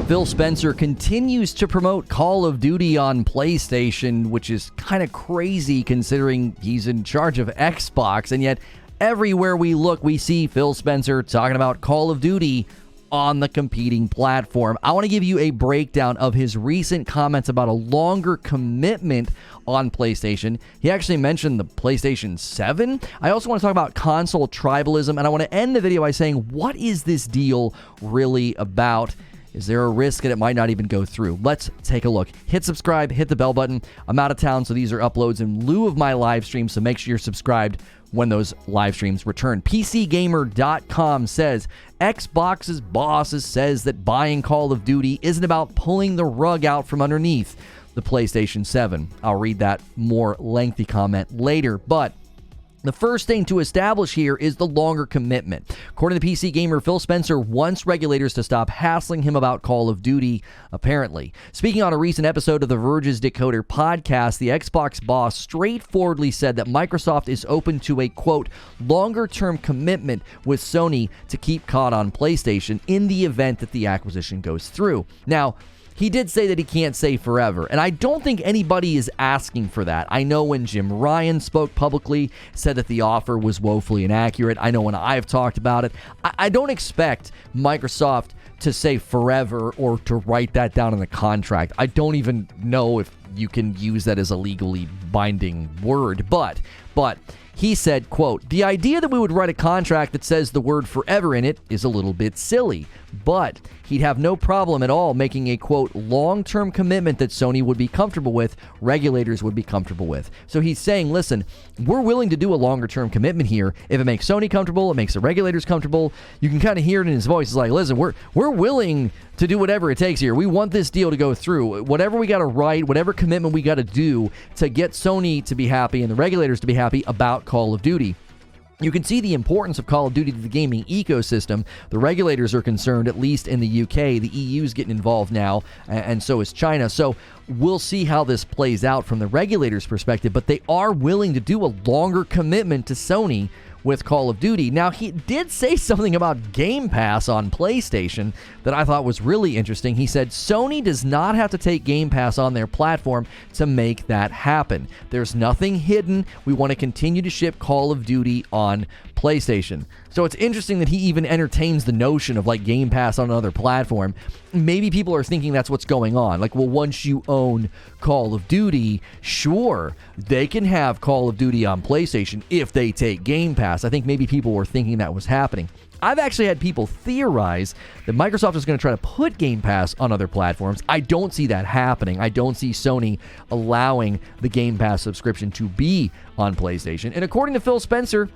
Phil Spencer continues to promote Call of Duty on PlayStation, which is kind of crazy considering he's in charge of Xbox, and yet everywhere we look, we see Phil Spencer talking about Call of Duty on the competing platform. I want to give you a breakdown of his recent comments about a longer commitment on PlayStation. He actually mentioned the PlayStation 7. I also want to talk about console tribalism, and I want to end the video by saying, what is this deal really about? Is there a risk that it might not even go through? Let's take a look. Hit subscribe, hit the bell button. I'm out of town, so these are uploads in lieu of my live stream, so make sure you're subscribed when those live streams return. PCGamer.com says, Xbox's boss says that buying Call of Duty isn't about pulling the rug out from underneath the PlayStation 7. I'll read that more lengthy comment later, but the first thing to establish here is the longer commitment. According to PC Gamer, Phil Spencer wants regulators to stop hassling him about Call of Duty, apparently. Speaking on a recent episode of the Verge's Decoder podcast, the Xbox boss straightforwardly said that Microsoft is open to a, quote, longer-term commitment with Sony to keep COD on PlayStation in the event that the acquisition goes through. Now, he did say that he can't say forever, and I don't think anybody is asking for that. I know when Jim Ryan spoke publicly, said that the offer was woefully inaccurate. I know when I've talked about it. I don't expect Microsoft to say forever or to write that down in the contract. I don't even know if you can use that as a legally binding word, but he said, quote, the idea that we would write a contract that says the word forever in it is a little bit silly, but he'd have no problem at all making a, quote, long-term commitment that Sony would be comfortable with, regulators would be comfortable with. So he's saying, listen, we're willing to do a longer-term commitment here. If it makes Sony comfortable, it makes the regulators comfortable. You can kind of hear it in his voice. It's like, listen, we're willing to do whatever it takes here. We want this deal to go through. Whatever we got to write, whatever commitment we got to do to get Sony to be happy and the regulators to be happy about Call of Duty. You can see the importance of Call of Duty to the gaming ecosystem. The regulators are concerned, at least in the UK. The EU is getting involved now, and so is China. So we'll see how this plays out from the regulators' perspective, but they are willing to do a longer commitment to Sony with Call of Duty. Now, he did say something about Game Pass on PlayStation that I thought was really interesting. He said, Sony does not have to take Game Pass on their platform to make that happen. There's nothing hidden. We want to continue to ship Call of Duty on PlayStation. So it's interesting that he even entertains the notion of like Game Pass on another platform. Maybe people are thinking that's what's going on. Like, well, once you own Call of Duty, sure, they can have Call of Duty on PlayStation if they take Game Pass. I think maybe people were thinking that was happening. I've actually had people theorize that Microsoft is going to try to put Game Pass on other platforms. I don't see that happening. I don't see Sony allowing the Game Pass subscription to be on PlayStation. And according to Phil Spencer,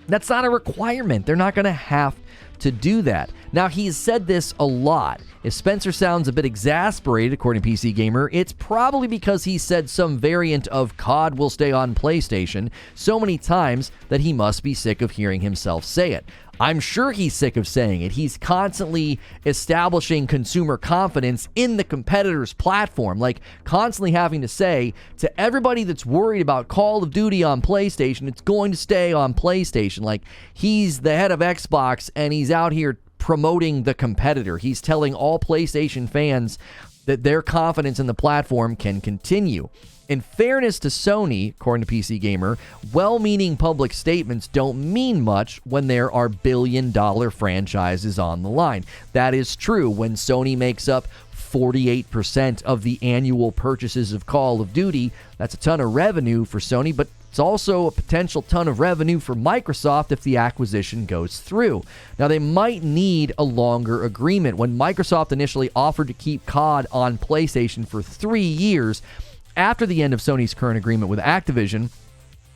that's not a requirement. They're not going to have to do that. Now, he's said this a lot. If Spencer sounds a bit exasperated, according to PC Gamer, it's probably because he said some variant of COD will stay on PlayStation so many times that he must be sick of hearing himself say it. I'm sure he's sick of saying it. He's constantly establishing consumer confidence in the competitor's platform, like constantly having to say to everybody that's worried about Call of Duty on PlayStation, it's going to stay on PlayStation. Like, he's the head of Xbox and he's out here promoting the competitor. He's telling all PlayStation fans that their confidence in the platform can continue. In fairness to Sony, according to PC Gamer, well-meaning public statements don't mean much when there are billion-dollar franchises on the line. That is true when Sony makes up 48% of the annual purchases of Call of Duty. That's a ton of revenue for Sony, but it's also a potential ton of revenue for Microsoft if the acquisition goes through. Now, they might need a longer agreement. When Microsoft initially offered to keep COD on PlayStation for 3 years, after the end of Sony's current agreement with Activision,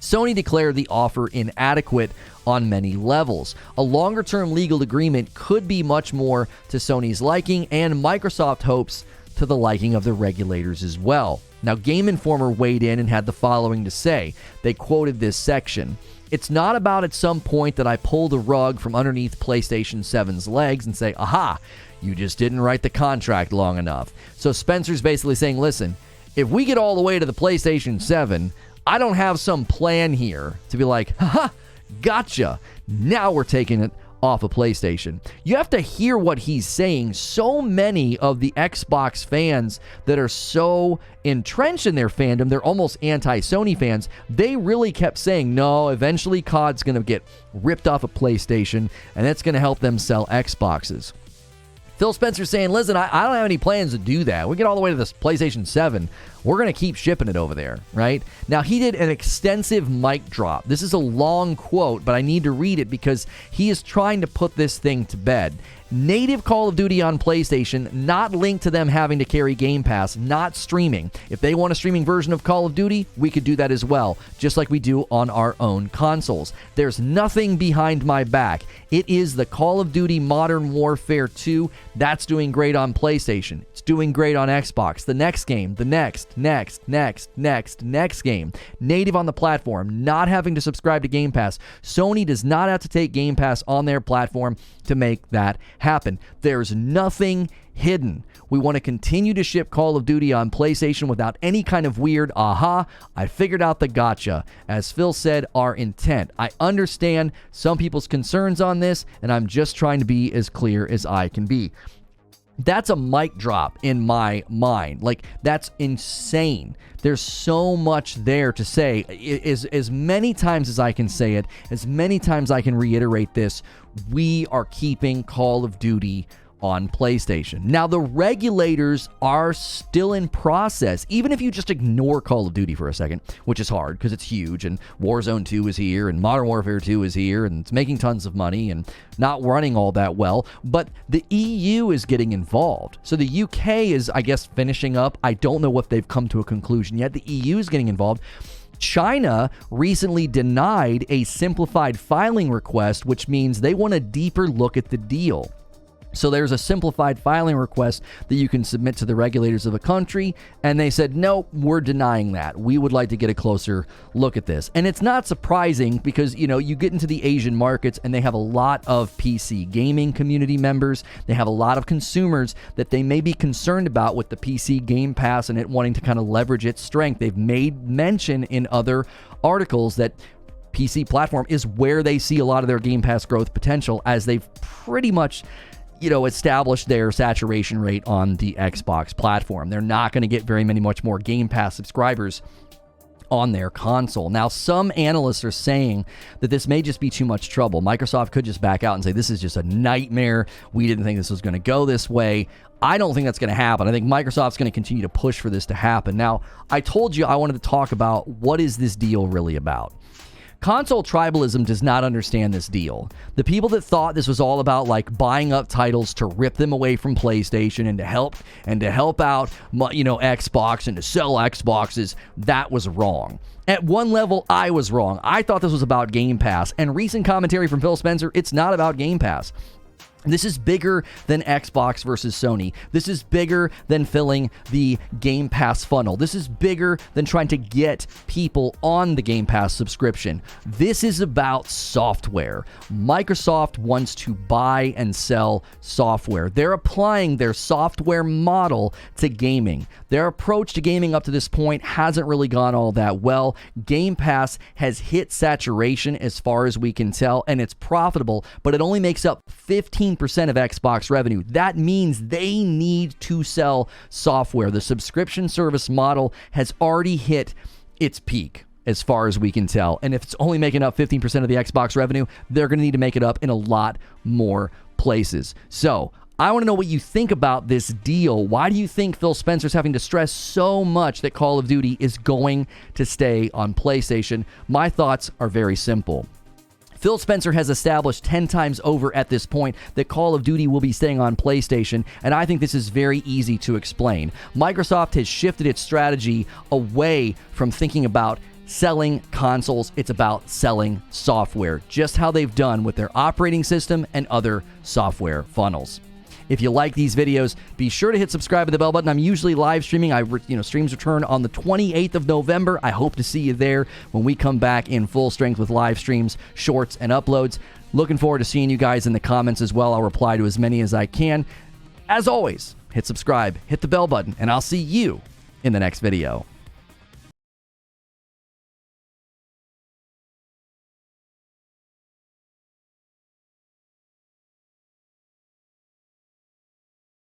Sony declared the offer inadequate on many levels. A longer-term legal agreement could be much more to Sony's liking, and Microsoft hopes to the liking of the regulators as well. Now, Game Informer weighed in and had the following to say. They quoted this section. It's not about at some point that I pull the rug from underneath PlayStation 7's legs and say, aha, you just didn't write the contract long enough. So Spencer's basically saying, listen, if we get all the way to the PlayStation 7, I don't have some plan here to be like, haha, gotcha. Now we're taking it off of PlayStation. You have to hear what he's saying. So many of the Xbox fans that are so entrenched in their fandom, they're almost anti-Sony fans, they really kept saying, no, eventually COD's going to get ripped off of PlayStation, and that's going to help them sell Xboxes. Phil Spencer saying, listen, I don't have any plans to do that. We get all the way to this PlayStation 7. We're going to keep shipping it over there, right? Now, he did an extensive mic drop. This is a long quote, but I need to read it because he is trying to put this thing to bed. Native Call of Duty on PlayStation, not linked to them having to carry Game Pass, not streaming. If they want a streaming version of Call of Duty, we could do that as well, just like we do on our own consoles. There's nothing behind my back. It is the Call of Duty Modern Warfare 2. That's doing great on PlayStation. It's doing great on Xbox. The next game, the next game. Native on the platform, not having to subscribe to Game Pass. Sony does not have to take Game Pass on their platform to make that happen. There's nothing hidden. We want to continue to ship Call of Duty on PlayStation without any kind of weird, I figured out the gotcha. As Phil said, our intent. I understand some people's concerns on this, and I'm just trying to be as clear as I can be. That's a mic drop in my mind. Like, that's insane. There's so much there to say. As many times as I can say it, as many times I can reiterate this, we are keeping Call of Duty on PlayStation. Now, the regulators are still in process, even if you just ignore Call of Duty for a second, which is hard because it's huge, and Warzone 2 is here, and Modern Warfare 2 is here, and it's making tons of money and not running all that well, but the EU is getting involved. So the UK is, I guess, finishing up. I don't know if they've come to a conclusion yet. The EU is getting involved. China recently denied a simplified filing request, which means they want a deeper look at the deal. So there's a simplified filing request that you can submit to the regulators of a country, and they said, no, we're denying that. We would like to get a closer look at this. And it's not surprising because, you get into the Asian markets and they have a lot of PC gaming community members. They have a lot of consumers that they may be concerned about with the PC Game Pass and it wanting to kind of leverage its strength. They've made mention in other articles that PC platform is where they see a lot of their Game Pass growth potential, as they've pretty much established their saturation rate on the Xbox platform. They're not going to get much more Game Pass subscribers on their console. Now, some analysts are saying that this may just be too much trouble. Microsoft could just back out and say, this is just a nightmare. We didn't think this was going to go this way. I don't think that's going to happen. I think Microsoft's going to continue to push for this to happen. Now, I told you I wanted to talk about what is this deal really about. Console tribalism does not understand this deal. The people that thought this was all about buying up titles to rip them away from PlayStation and to help out Xbox and to sell Xboxes, that was wrong. At one level, I was wrong. I thought this was about Game Pass, and recent commentary from Phil Spencer, it's not about Game Pass. This is bigger than Xbox versus Sony. This is bigger than filling the Game Pass funnel. This is bigger than trying to get people on the Game Pass subscription. This is about software. Microsoft wants to buy and sell software. They're applying their software model to gaming. Their approach to gaming up to this point hasn't really gone all that well. Game Pass has hit saturation as far as we can tell, and it's profitable, but it only makes up 15% of Xbox revenue. That means they need to sell software. The subscription service model has already hit its peak as far as we can tell. And if it's only making up 15% of the Xbox revenue, they're going to need to make it up in a lot more places. So I want to know what you think about this deal. Why do you think Phil Spencer's having to stress so much that Call of Duty is going to stay on PlayStation? My thoughts are very simple. Phil Spencer has established 10 times over at this point that Call of Duty will be staying on PlayStation, and I think this is very easy to explain. Microsoft has shifted its strategy away from thinking about selling consoles. It's about selling software, just how they've done with their operating system and other software funnels. If you like these videos, be sure to hit subscribe and the bell button. I'm usually live streaming. Streams return on the 28th of November. I hope to see you there when we come back in full strength with live streams, shorts, and uploads. Looking forward to seeing you guys in the comments as well. I'll reply to as many as I can. As always, hit subscribe, hit the bell button, and I'll see you in the next video.